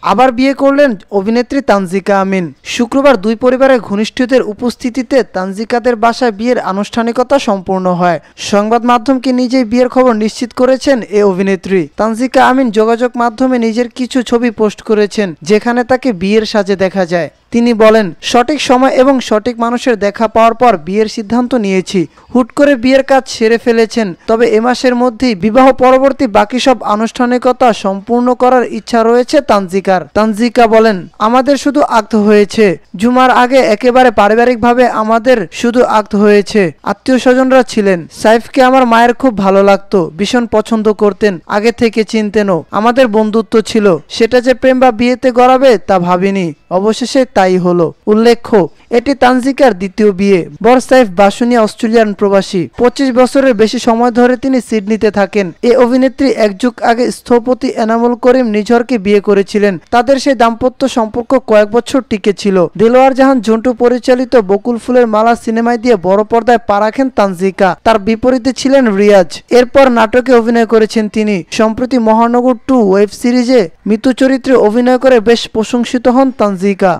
আবার বিয়ে করলেন অভিনেত্রী তানজিকা আমিন। শুক্রবার দুই পরিবারের ঘনিষ্ঠদের উপস্থিতিতে তানজিকাদের বাসায় বিয়ের আনুষ্ঠানিকতা সম্পূর্ণ হয়। সংবাদ মাধ্যমকে নিজেই বিয়ের খবর নিশ্চিত করেছেন এ অভিনেত্রী। তানজিকা আমিন যোগাযোগ মাধ্যমে নিজের কিছু ছবি পোস্ট করেছেন, যেখানে তাকে বিয়ের সাজে দেখা যায়। তিনি বলেন, সঠিক সময় এবং সঠিক মানুষের দেখা পাওয়ার পর বিয়ের সিদ্ধান্ত নিয়েছি। হুট করে বিয়ের কাজ সেরে ফেলেছেন, তবে এ মাসের মধ্যেই বিবাহ পরবর্তী বাকি সব আনুষ্ঠানিকতা সম্পূর্ণ করার ইচ্ছা রয়েছে তানজিকার। তানজিকা বলেন, আমাদের শুধু আগ্ধ হয়েছে। জুমার আগে একেবারে পারিবারিকভাবে আমাদের শুধু আগ্ধ হয়েছে। আত্মীয় স্বজনরা ছিলেন। সাইফকে আমার মায়ের খুব ভালো লাগতো, ভীষণ পছন্দ করতেন, আগে থেকে চিনতেনও। আমাদের বন্ধুত্ব ছিল। সেটা যে প্রেম বা বিয়েতে গড়াবে তা ভাবিনি। অবশেষে তাই হলো। উল্লেখ্য, এটি তানজিকার দ্বিতীয় বিয়ে। বর সাইফ বাসুনিয়া অস্ট্রেলিয়ান প্রবাসী। 25 বছরের বেশি সময় ধরে তিনি সিডনিতে থাকেন। এই অভিনেত্রী এক যুগ আগে স্থপতি এনামুল করিম নিঝরকে বিয়ে করেছিলেন। তাদের সেই দাম্পত্য সম্পর্ক কয়েক বছর টিকে ছিল। দেলোয়ার জাহান ঝন্টু পরিচালিত বকুল ফুলের মালা সিনেমায় দিয়ে বড় পর্দায় পা রাখেন তানজিকা। তার বিপরীতে ছিলেন রিয়াজ। এরপর নাটকে অভিনয় করেছেন তিনি। সম্প্রতি মহানগর 2 ওয়েব সিরিজে মিতু চরিত্রে অভিনয় করে বেশ প্রশংসিত হন তানজিকা।